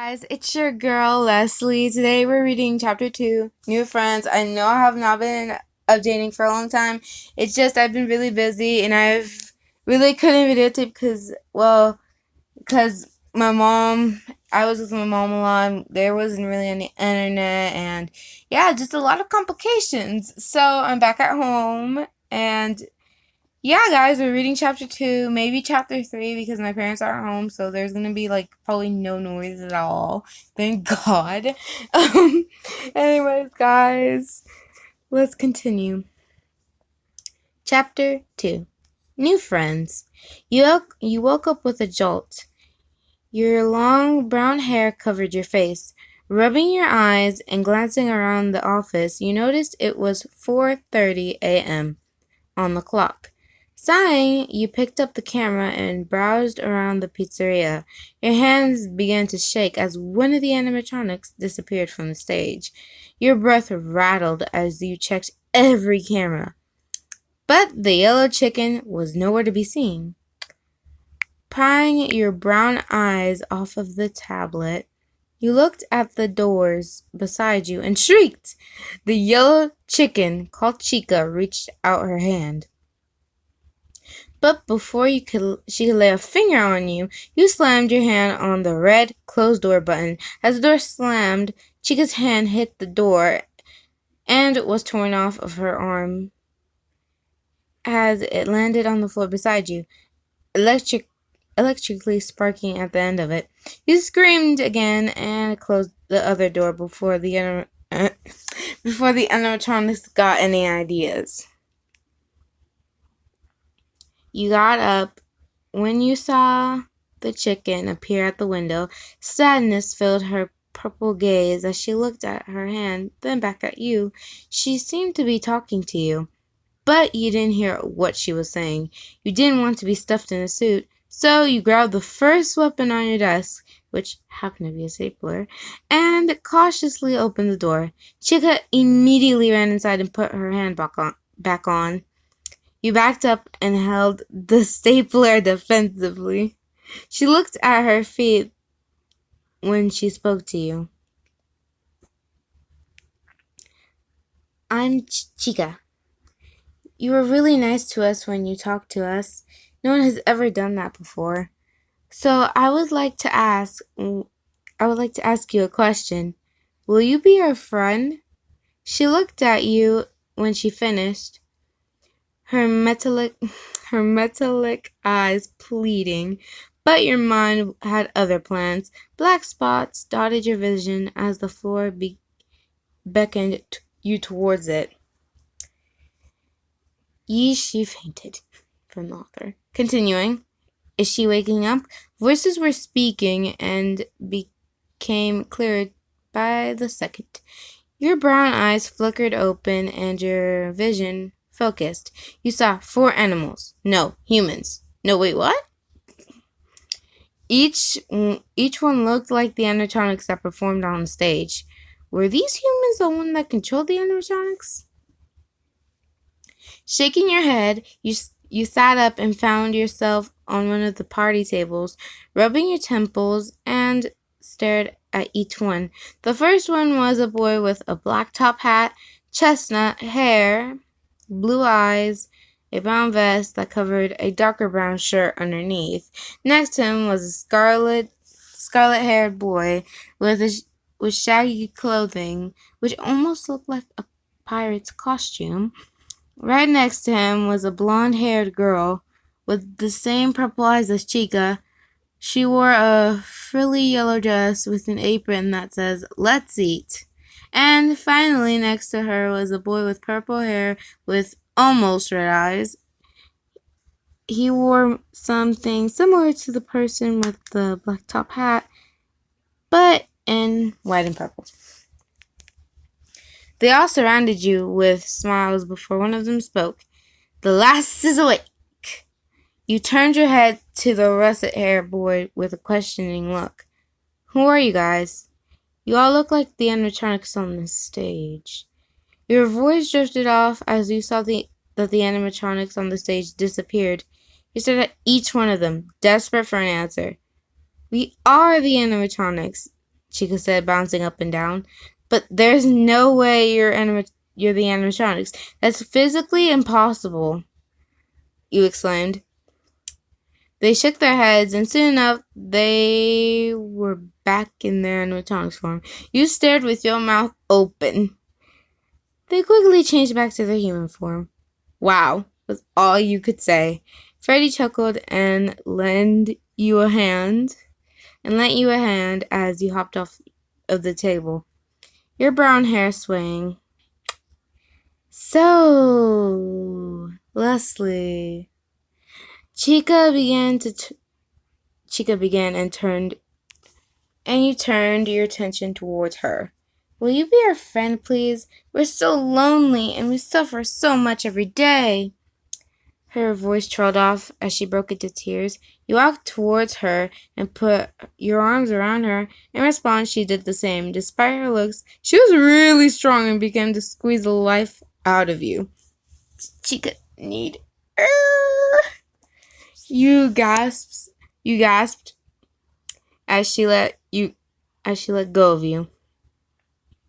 Guys, it's your girl Leslie. Today we're reading chapter 2, New Friends. I know I have not been updating for a long time. It's just I've been really busy and I've really couldn't videotape because I was with my mom a lot. There wasn't really any internet and yeah, just a lot of complications. So I'm back at home and yeah, guys, we're reading chapter 2, maybe chapter 3 because my parents aren't home, so there's gonna be like probably no noise at all. Thank God. Anyways, guys, let's continue. Chapter 2, New Friends. You woke up with a jolt. Your long brown hair covered your face. Rubbing your eyes and glancing around the office, you noticed it was 4:30 a.m. on the clock. Sighing, you picked up the camera and browsed around the pizzeria. Your hands began to shake as one of the animatronics disappeared from the stage. Your breath rattled as you checked every camera. But the yellow chicken was nowhere to be seen. Prying your brown eyes off of the tablet, you looked at the doors beside you and shrieked. The yellow chicken, called Chica, reached out her hand. But before she could lay a finger on you, you slammed your hand on the red closed door button. As the door slammed, Chica's hand hit the door and was torn off of her arm as it landed on the floor beside you, electrically sparking at the end of it. You screamed again and closed the other door before the animatronics got any ideas. You got up when you saw the chicken appear at the window. Sadness filled her purple gaze as she looked at her hand, then back at you. She seemed to be talking to you, but you didn't hear what she was saying. You didn't want to be stuffed in a suit, so you grabbed the first weapon on your desk, which happened to be a stapler, and cautiously opened the door. Chica immediately ran inside and put her hand back on. You backed up and held the stapler defensively. She looked at her feet when she spoke to you. I'm Chica. You were really nice to us when you talked to us. No one has ever done that before. So I would like to ask you a question. Will you be our friend? She looked at you when she finished, her metallic eyes pleading, but your mind had other plans. Black spots dotted your vision as the floor beckoned you towards it. She fainted, from the author. Continuing, is she waking up? Voices were speaking and became clearer by the second. Your brown eyes flickered open and your vision focused. You saw 4 animals. No, humans. No, wait, what? Each one looked like the animatronics that performed on the stage. Were these humans the one that controlled the animatronics? Shaking your head, you sat up and found yourself on one of the party tables, rubbing your temples and stared at each one. The first one was a boy with a black top hat, chestnut hair, blue eyes, a brown vest that covered a darker brown shirt underneath. Next to him was a scarlet-haired boy with shaggy clothing, which almost looked like a pirate's costume. Right next to him was a blonde-haired girl with the same purple eyes as Chica. She wore a frilly yellow dress with an apron that says, "Let's eat." And finally, next to her was a boy with purple hair with almost red eyes. He wore something similar to the person with the black top hat, but in white and purple. They all surrounded you with smiles before one of them spoke. The last is awake. You turned your head to the russet-haired boy with a questioning look. Who are you guys? You all look like the animatronics on the stage. Your voice drifted off as you saw that the animatronics on the stage disappeared. You stared at each one of them, desperate for an answer. We are the animatronics. Chica said, bouncing up and down. But there's no way you're the animatronics. That's physically impossible, you exclaimed. They shook their heads, and soon enough, they were back in their animatronics form. You stared with your mouth open. They quickly changed back to their human form. Wow, was all you could say. Freddy chuckled and lent you a hand as you hopped off of the table, your brown hair swaying. So, Leslie, Chica began and you turned your attention towards her. Will you be our friend, please? We're so lonely and we suffer so much every day. Her voice trailed off as she broke into tears. You walked towards her and put your arms around her. In response, she did the same. Despite her looks, she was really strong and began to squeeze the life out of you. Chica need You gasped as she let go of you.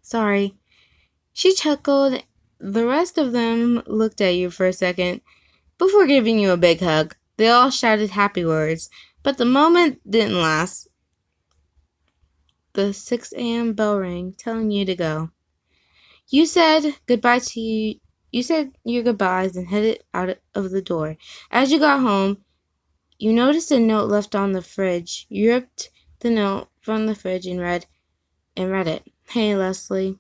Sorry. She chuckled. The rest of them looked at you for a second before giving you a big hug. They all shouted happy words, but the moment didn't last. The 6 a.m. bell rang, telling you to go. You said goodbye to you. You said your goodbyes and headed out of the door. As you got home, you noticed a note left on the fridge. You ripped the note from the fridge and read it. Hey, Leslie.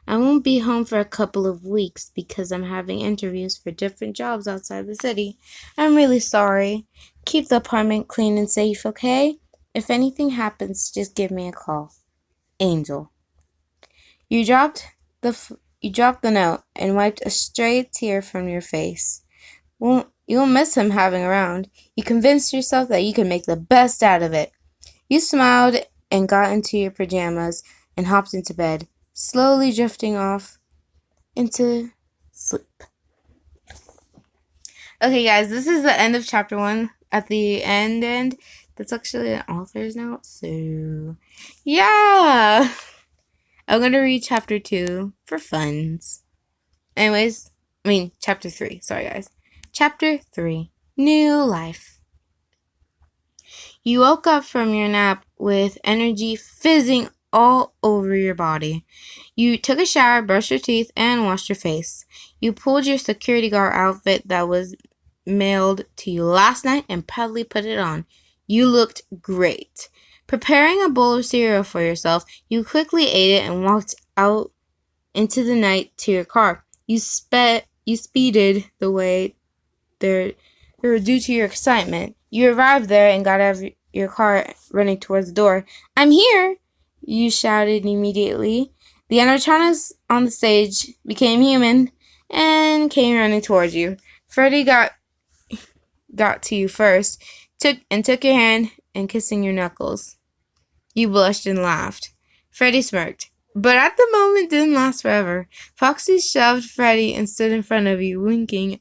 I won't be home for a couple of weeks because I'm having interviews for different jobs outside the city. I'm really sorry. Keep the apartment clean and safe, okay? If anything happens, just give me a call. Angel. You dropped the note and wiped a stray tear from your face. You'll miss him having around. You convinced yourself that you could make the best out of it. You smiled and got into your pajamas and hopped into bed, slowly drifting off into sleep. Okay, guys, this is the end of chapter 1. At the end, that's actually an author's note, so yeah. I'm going to read chapter 2 for funs. Chapter 3. Sorry, guys. Chapter 3. New Life. You woke up from your nap with energy fizzing all over your body. You took a shower, brushed your teeth, and washed your face. You pulled your security guard outfit that was mailed to you last night and proudly put it on. You looked great. Preparing a bowl of cereal for yourself, you quickly ate it and walked out into the night to your car. You speeded the way there due to your excitement. You arrived there and got out of your car, running towards the door. I'm here, you shouted immediately. The animatronics on the stage became human and came running towards you. Freddy got to you first, took your hand and kissing your knuckles. You blushed and laughed. Freddy smirked. But at the moment didn't last forever. Foxy shoved Freddy and stood in front of you, winking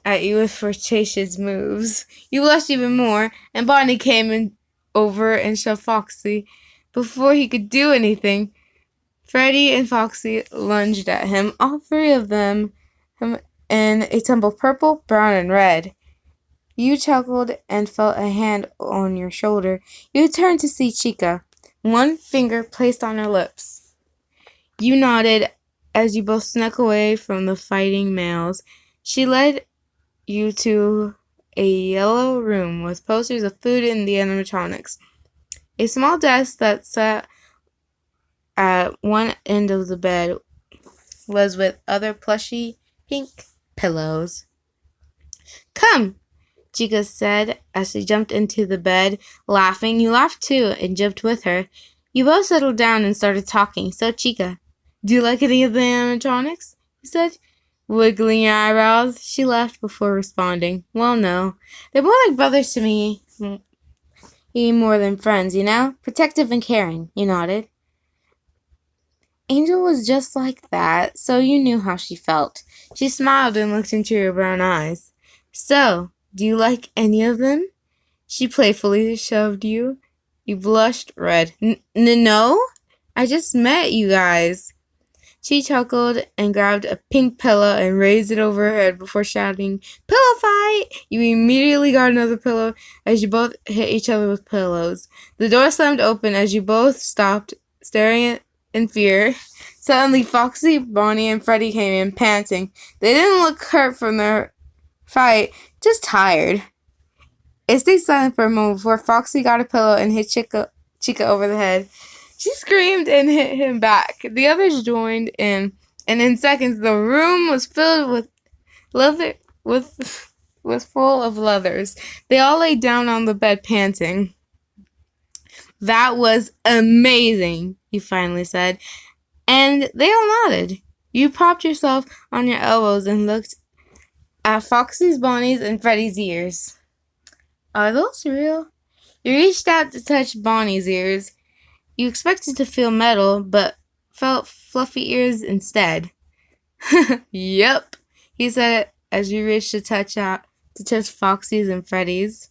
at you with flirtatious moves. You blushed even more, and Bonnie came over and shoved Foxy. Before he could do anything, Freddy and Foxy lunged at him, all three of them in a tumble of purple, brown, and red. You chuckled and felt a hand on your shoulder. You turned to see Chica, one finger placed on her lips. You nodded as you both snuck away from the fighting males. She led you to a yellow room with posters of food and the animatronics. A small desk that sat at one end of the bed was with other plushy pink pillows. Come, Chica said as she jumped into the bed, laughing. You laughed too and jumped with her. You both settled down and started talking. So, Chica, do you like any of the animatronics? You said, wiggling your eyebrows. She laughed before responding. Well, no. They're more like brothers to me. More than friends, you know? Protective and caring. You nodded. Angel was just like that, so you knew how she felt. She smiled and looked into your brown eyes. So, do you like any of them? She playfully shoved you. You blushed red. No? I just met you guys. She chuckled and grabbed a pink pillow and raised it over her head before shouting, "Pillow fight!" You immediately got another pillow as you both hit each other with pillows. The door slammed open as you both stopped, staring in fear. Suddenly, Foxy, Bonnie, and Freddie came in, panting. They didn't look hurt from their fight, just tired. It stayed silent for a moment before Foxy got a pillow and hit Chica over the head. She screamed and hit him back. The others joined in, and in seconds the room was filled with leather was full of leathers. They all lay down on the bed panting. "That was amazing," he finally said, and they all nodded. You propped yourself on your elbows and looked at Foxy's, Bonnie's, and Freddie's ears. "Are those real?" You reached out to touch Bonnie's ears. You expected to feel metal, but felt fluffy ears instead. "Yep," he said as you reached to touch Foxy's and Freddie's.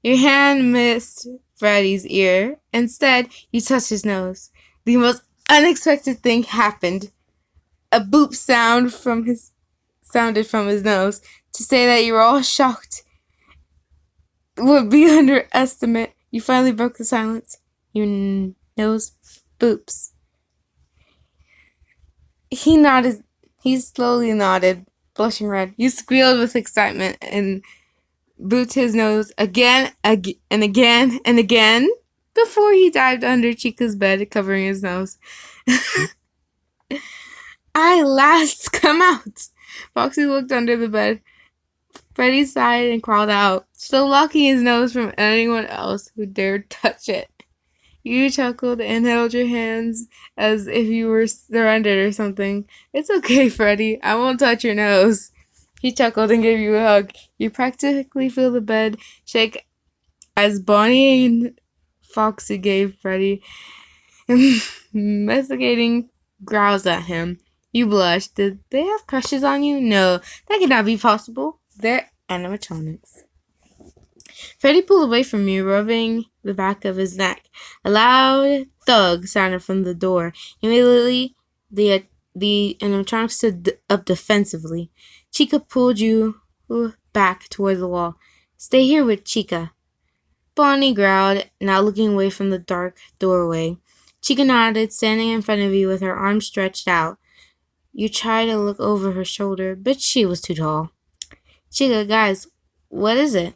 Your hand missed Freddie's ear. Instead, you touched his nose. The most unexpected thing happened. A boop sounded from his nose. To say that you were all shocked would be underestimate. You finally broke the silence. Your nose boops. He nodded. He slowly nodded, blushing red. You squealed with excitement and booped his nose again and again and again before he dived under Chica's bed, covering his nose. "I last come out." Foxy looked under the bed. Freddie sighed and crawled out, still locking his nose from anyone else who dared touch it. You chuckled and held your hands as if you were surrendered or something. "It's okay, Freddie. I won't touch your nose." He chuckled and gave you a hug. You practically feel the bed shake as Bonnie and Foxy gave Freddie investigating growls at him. You blushed. Did they have crushes on you? No, that could not be possible. They're animatronics. Freddie pulled away from you, rubbing the back of his neck. A loud thug sounded from the door. Immediately, the animatronic stood up defensively. Chica pulled you back toward the wall. "Stay here with Chica." Bonnie growled, now looking away from the dark doorway. Chica nodded, standing in front of you with her arms stretched out. You tried to look over her shoulder, but she was too tall. "Chica, guys, what is it?"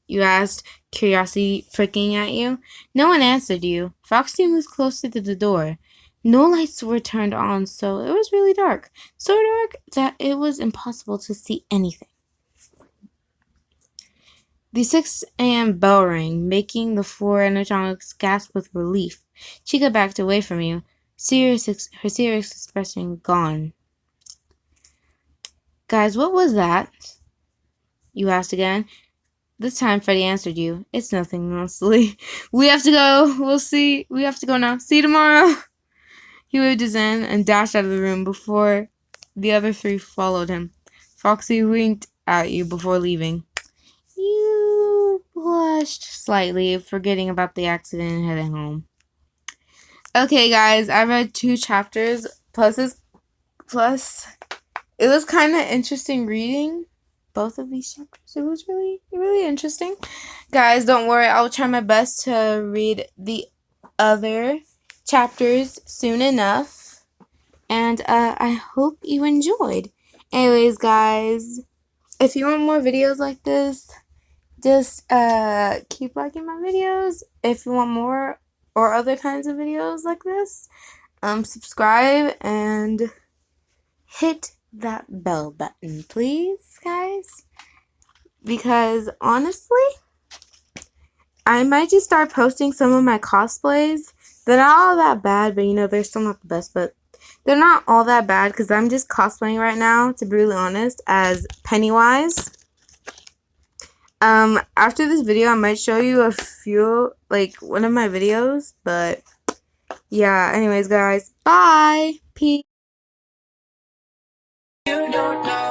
you asked, curiosity pricking at you. No one answered you. Foxy moved closer to the door. No lights were turned on, so it was really dark. So dark that it was impossible to see anything. The 6 a.m. bell rang, making the 4 animatronics gasp with relief. Chica backed away from you, her serious expression gone. "Guys, what was that?" you asked again. This time, Freddie answered you. "It's nothing, mostly. We have to go. We have to go now. See you tomorrow." He waved his hand and dashed out of the room before the other 3 followed him. Foxy winked at you before leaving. You blushed slightly, forgetting about the accident and heading home. Okay, guys, I read 2 chapters, plus it was kind of interesting reading both of these chapters. It was really, really interesting. Guys, don't worry. I'll try my best to read the other chapters soon enough. And I hope you enjoyed. Anyways, guys, if you want more videos like this, just keep liking my videos. If you want more or other kinds of videos like this, subscribe and hit that bell button, please, guys. Because honestly, I might just start posting some of my cosplays. They're not all that bad, but they're still not the best, but they're not all that bad because I'm just cosplaying right now, to be really honest, as Pennywise. After this video, I might show you a few, like, one of my videos, but yeah, anyways, guys, bye, peace. You don't know.